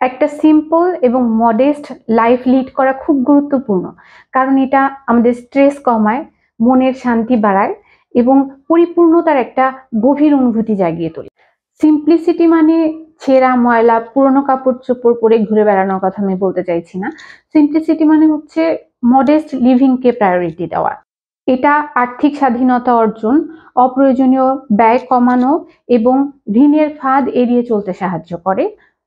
একটা সিম্পল এবং modest life lead করা খুব গুরুত্বপূর্ণ, কারণ এটা আমাদের স্ট্রেস কমায়, মনের শান্তি বাড়ায় এবং পরিপূর্ণতার একটা গভীর অনুভূতি জাগিয়ে তোলে। সিম্পলিসিটি মানে ছেঁড়া ময়লা পুরনো কাপড় চোপড় পরে ঘুরে বেড়ানোর কথা আমি বলতে চাইছি না। সিম্পলিসিটি মানে হচ্ছে মডেস্ট লিভিংকে প্রায়োরিটি দেওয়া। এটা আর্থিক স্বাধীনতা অর্জন, অপ্রয়োজনীয় ব্যয় কমানো এবং ঋণের ফাঁদ এড়িয়ে চলতে সাহায্য করে,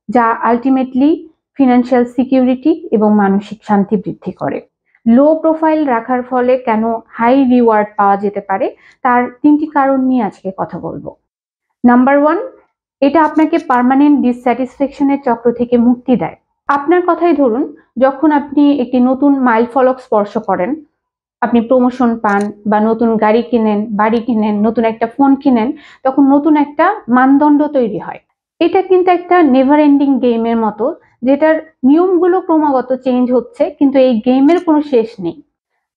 যা আলটিমেটলি ফিনান্সিয়াল সিকিউরিটি এবং মানসিক শান্তি বৃদ্ধি করে। লো প্রোফাইল রাখার ফলে কেন হাই রিওয়ার্ড পাওয়া যেতে পারে তার 3টি কারণ নিয়ে আজকে কথা বলবো। নাম্বার 1, এটা আপনাকে পার্মানেন্ট ডিসস্যাটিসফ্যাকশনের চক্র থেকে মুক্তি দেয়। আপনার কথাই ধরুন, যখন আপনি একটি নতুন মাইল ফলক স্পর্শ করেন, আপনি প্রমোশন পান বা নতুন গাড়ি কিনেন, বাড়ি কিনেন, নতুন একটা ফোন কিনেন, তখন নতুন একটা মানদণ্ড তৈরি হয়। এটা কিন্তু একটা নেভার এন্ডিং গেমের মতো, যেটার নিয়মগুলো ক্রমাগত চেঞ্জ হচ্ছে, কিন্তু এই গেমের কোনো শেষ নেই।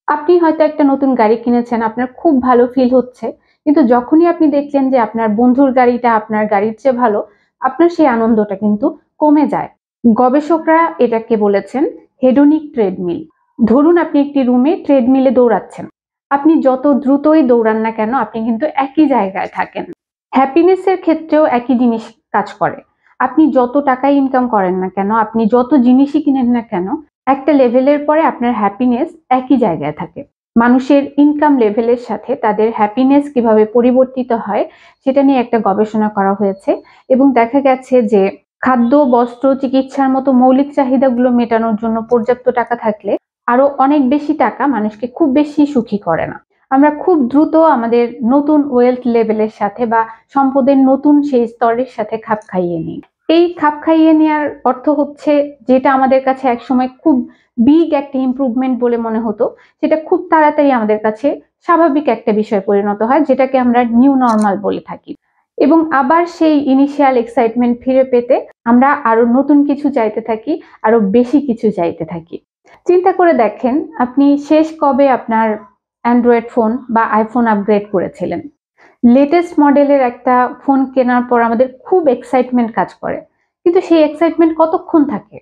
আপনি হয়তো একটা নতুন গাড়ি কিনেছেন, আপনার খুব ভালো ফিল হচ্ছে, কিন্তু যখনই আপনি দেখলেন যে আপনার বন্ধুর গাড়িটা আপনার গাড়ির চেয়ে ভালো, আপনার সেই আনন্দটা কিন্তু কমে যায়। গবেষকরা এটাকে বলেছেন হেডোনিক ট্রেডমিল। ধরুন আপনি একটি রুমে ট্রেডমিলে দৌড়াচ্ছেন, আপনি যত দ্রুতই দৌড়ান না কেন আপনি কিন্তু একই জায়গায় থাকেন। হ্যাপিনেসের ক্ষেত্রেও একই জিনিস কাজ করে। আপনি যত টাকাই ইনকাম করেন না কেন, আপনি যত জিনিসই কিনেন না কেন, একটা লেভেলের পরে আপনার হ্যাপিনেস একই জায়গায় থাকে। মানুষের ইনকাম লেভেলের সাথে তাদের হ্যাপিনেস কিভাবে পরিবর্তিত হয় সেটা নিয়ে একটা গবেষণা করা হয়েছে এবং দেখা গেছে যে খাদ্য, বস্ত্র, চিকিৎসার মতো মৌলিক চাহিদাগুলো মেটানোর জন্য পর্যাপ্ত টাকা থাকলে আরো অনেক বেশি টাকা মানুষকে খুব বেশি সুখী করে না। আমরা খুব দ্রুত আমাদের নতুন ওয়েলথ লেভেলের সাথে বা সম্পদের নতুন সেই স্তরের সাথে খাপ খাইয়ে নিই। এই খাপ খাইয়ে নেওয়ার অর্থ হচ্ছে, যেটা আমাদের কাছে একসময় খুব বিগ একটা ইমপ্রুভমেন্ট বলে মনে হতো, সেটা খুব তাড়াতাড়ি আমাদের কাছে স্বাভাবিক একটা বিষয় পরিণত হয়, যেটাকে আমরা নিউ নর্মাল বলে থাকি। এবং আবার সেই ইনিশিয়াল এক্সাইটমেন্ট ফিরে পেতে আমরা আরো নতুন কিছু চাইতে থাকি, আরো বেশি কিছু চাইতে থাকি। চিন্তা করে দেখেন, আপনি শেষ কবে আপনার অ্যান্ড্রয়েড ফোন বা আইফোন আপগ্রেড করেছিলেন? লেটেস্ট মডেলের একটা ফোন কেনার পর আমাদের খুব এক্সাইটমেন্ট কাজ করে, কিন্তু সেই এক্সাইটমেন্ট কতক্ষণ থাকে?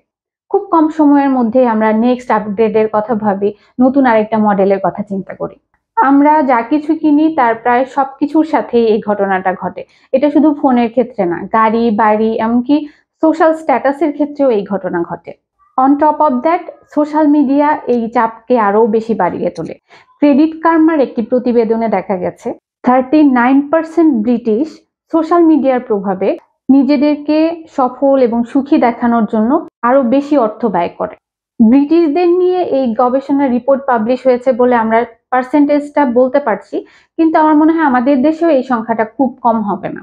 খুব কম সময়ের মধ্যে আমরা নেক্সট আপগ্রেডের কথা ভাবি, নতুন আরেকটা মডেলের কথা চিন্তা করি। আমরা যা কিছু কিনি তার প্রায় সবকিছুর সাথেই এই ঘটনাটা ঘটে। এটা শুধু ফোনের ক্ষেত্রে না, গাড়ি, বাড়ি, এমনকি সোশ্যাল স্ট্যাটাসের ক্ষেত্রেও এই ঘটনা ঘটে। On top of that, social media এই চাপকে আরো বেশি বাড়িয়ে তোলে। ক্রেডিট কার্মার একটি প্রতিবেদনে দেখা গেছে 39% ব্রিটিশ সোশ্যাল মিডিয়ার প্রভাবে নিজেদেরকে সফল এবং সুখী দেখানোর জন্য আরো বেশি অর্থ ব্যয় করে। ব্রিটিশদের নিয়ে এই গবেষণা রিপোর্ট পাবলিশ হয়েছে বলে আমরা পার্সেন্টেজটা বলতে পারছি, কিন্তু আমার মনে হয় আমাদের দেশেও এই সংখ্যাটা খুব কম হবে না।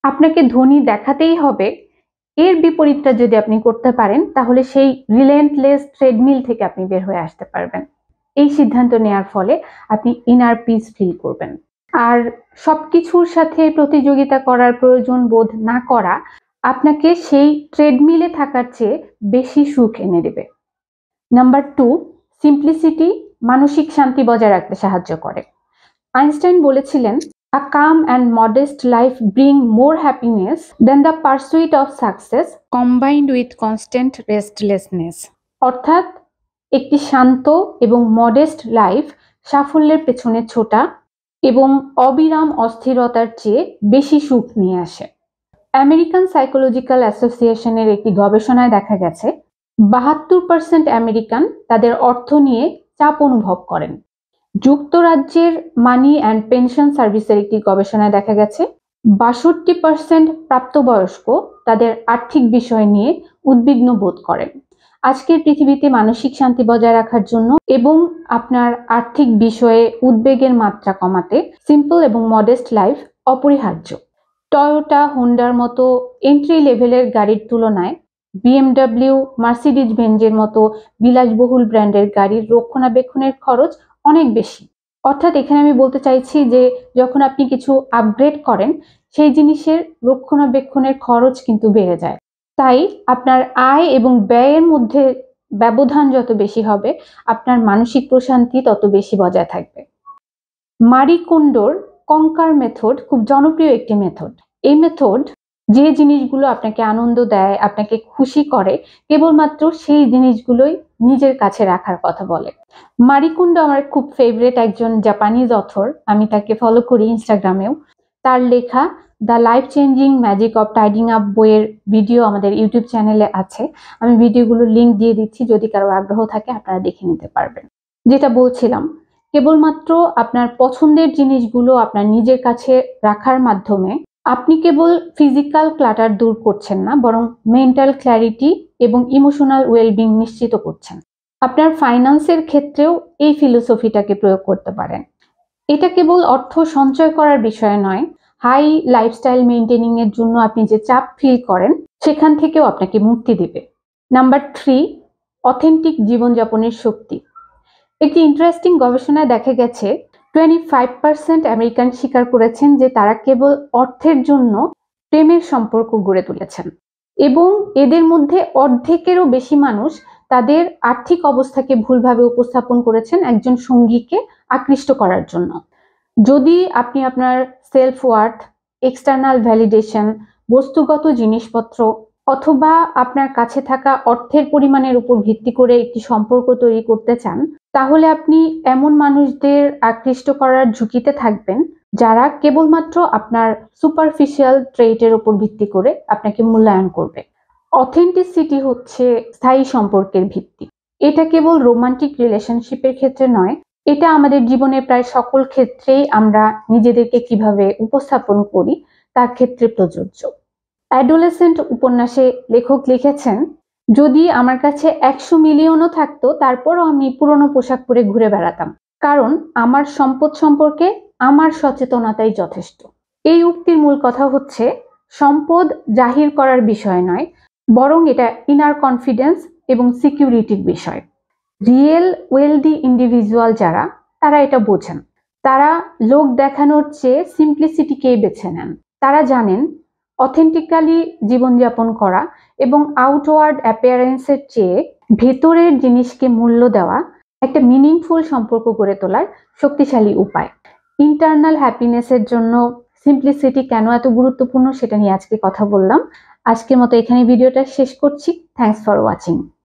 আপনাকে ধনী দেখাতেই হবে, এর বিপরীতটা যদি আপনি করতে পারেন, তাহলে সেই রিলেন্টলেস ট্রেডমিল থেকে আপনি বের হয়ে আসতে পারবেন। এই সিদ্ধান্ত নেওয়ার ফলে আপনি ইনার পিস ফিল করবেন। আর সবকিছুর সাথে প্রতিযোগিতা করার প্রয়োজন বোধ না করা আপনাকে সেই ট্রেডমিলে থাকার চেয়ে বেশি সুখ এনে দেবে। নাম্বার 2, সিম্পলিসিটি মানসিক শান্তি বজায় রাখতে সাহায্য করে। আইনস্টাইন বলেছিলেন, A calm and modest life bring more happiness than the pursuit of success combined with constant restlessness. অর্থাৎ একটি শান্ত এবং মডেস্ট লাইফ সাফল্যের পেছনে ছোটা এবং অবিরাম অস্থিরতার চেয়ে বেশি সুখ নিয়ে আসে। আমেরিকান সাইকোলজিক্যাল অ্যাসোসিয়েশনের একটি গবেষণায় দেখা গেছে 72% আমেরিকান তাদের অর্থ নিয়ে চাপ অনুভব করেন। যুক্তরাজ্যের মানি অ্যান্ড পেনশন সার্ভিসের একটি গবেষণায় দেখা গেছে 62% প্রাপ্তবয়স্ক তাদের আর্থিক বিষয় নিয়ে উদ্বিগ্ন বোধ করেন। আজকের পৃথিবীতে মানসিক শান্তি বজায় রাখার জন্য এবং আপনার আর্থিক বিষয়ে উদ্বেগের মাত্রা কমাতে সিম্পল এবং মডেস্ট লাইফ অপরিহার্য। টয়োটা, হোন্ডার মতো এন্ট্রি লেভেলের গাড়ির তুলনায় বিএমডব্লিউ, মার্সিডিজ বেঞ্জের মতো বিলাসবহুল ব্র্যান্ডের গাড়ির রক্ষণাবেক্ষণের খরচ অনেক বেশি। অর্থাৎ এখানে আমি বলতে চাইছি যে যখন আপনি কিছু আপগ্রেড করেন, সেই জিনিসের রক্ষণাবেক্ষণের খরচ কিন্তু বেড়ে যায়। তাই আপনার আয় এবং ব্যয়ের মধ্যে ব্যবধান যত বেশি হবে, আপনার মানসিক প্রশান্তি তত বেশি বজায় থাকবে। মারি কোন্ডোর কঙ্কার মেথড খুব জনপ্রিয় একটি মেথড। এই মেথড যে জিনিসগুলো আপনাকে আনন্দ দেয়, আপনাকে খুশি করে, কেবলমাত্র সেই জিনিসগুলোই নিজের কাছে রাখার কথা বলে। মারি কোন্ডো আমার খুব ফেভারিট একজন জাপানিজ অথর, আমি তাকে ফলো করি ইনস্টাগ্রামেও। তার লেখা the life changing magic of tidying up বইয়ের ভিডিও আমাদের ইউটিউব চ্যানেলে আছে। আমি ভিডিওগুলোর লিঙ্ক দিয়ে দিচ্ছি, যদি কারো আগ্রহ থাকে আপনারা দেখে নিতে পারবেন। যেটা বলছিলাম, কেবলমাত্র আপনার পছন্দের জিনিসগুলো আপনার নিজের কাছে রাখার মাধ্যমে আপনি কেবল ফিজিক্যাল ক্লাটার দূর করছেন না, বরং মেন্টাল ক্ল্যারিটি এবং ইমোশনাল ওয়েলবিং নিশ্চিত করছেন। আপনার ফাইন্যান্সের ক্ষেত্রেও এই ফিলোসফিটাকে প্রয়োগ করতে পারেন। এটা কেবল অর্থ সঞ্চয় করার বিষয় নয়, হাই লাইফস্টাইল মেইনটেনিং এর জন্য আপনি যে চাপ ফিল করেন সেখান থেকেও আপনাকে মুক্তি দিবে। নাম্বার 3, অথেন্টিক জীবনযাপনের শক্তি। একটি ইন্টারেস্টিং গবেষণায় দেখা গেছে 25% আমেরিকান স্বীকার করেছেন যে তারা কেবল অর্থের জন্য প্রেমের সম্পর্ক গড়ে তুলেছেন, এবং এদের মধ্যে অর্ধেকেরও বেশি মানুষ তাদের আর্থিক অবস্থাকে ভুলভাবে উপস্থাপন করেছেন একজন সঙ্গীকে আকৃষ্ট করার জন্য। যদি আপনি আপনার সেলফ ওয়ার্থ, এক্সটার্নাল ভ্যালিডেশন, বস্তুগত জিনিসপত্র অথবা আপনার কাছে থাকা অর্থের পরিমাণের উপর ভিত্তি করে একটি সম্পর্ক তৈরি করতে চান, তাহলে আপনি এমন মানুষদের আকৃষ্ট করার ঝুঁকিতে থাকবেন যারা কেবলমাত্র আপনার সুপারফিশিয়াল ট্রেটের উপর ভিত্তি করে আপনাকে মূল্যায়ন করবে। অথেন্টিসিটি হচ্ছে স্থায়ী সম্পর্কের ভিত্তি। এটা কেবল রোমান্টিক রিলেশনশিপের ক্ষেত্রে নয়, এটা আমাদের জীবনের প্রায় সকল ক্ষেত্রেই আমরা নিজেদেরকে কিভাবে উপস্থাপন করি তার ক্ষেত্রে প্রযোজ্য। অ্যাডোলেসেন্ট উপন্যাসে লেখক লিখেছেন, যদি আমার কাছে 100 মিলিয়নও থাকতো তারপরও আমি পুরনো পোশাক পরে ঘুরে বেড়াতাম, কারণ আমার সম্পদ সম্পর্কে আমার সচেতনতাই যথেষ্ট। এই উক্তির মূল কথা হচ্ছে, সম্পদ জাহির করার বিষয় নয়, বরং এটা ইনার কনফিডেন্স এবং সিকিউরিটির বিষয়। রিয়েল ওয়েলদি ইন্ডিভিজুয়াল যারা, তারা এটা বোঝেন। তারা লোক দেখানোর চেয়ে সিম্পলিসিটিকেই বেছে নেন। তারা জানেন অথেন্টিক্যালি জীবনযাপন করা এবং আউটওয়ার্ড অ্যাপিয়ারেন্সের চেয়ে ভেতরের জিনিসকে মূল্য দেওয়া একটা মিনিংফুল সম্পর্ক গড়ে তোলার শক্তিশালী উপায়। ইন্টারনাল হ্যাপিনেসের জন্য সিম্পলিসিটি কেন এত গুরুত্বপূর্ণ সেটা নিয়ে আজকে কথা বললাম। আজকের মতো এখানে ভিডিওটা শেষ করছি। Thanks for watching.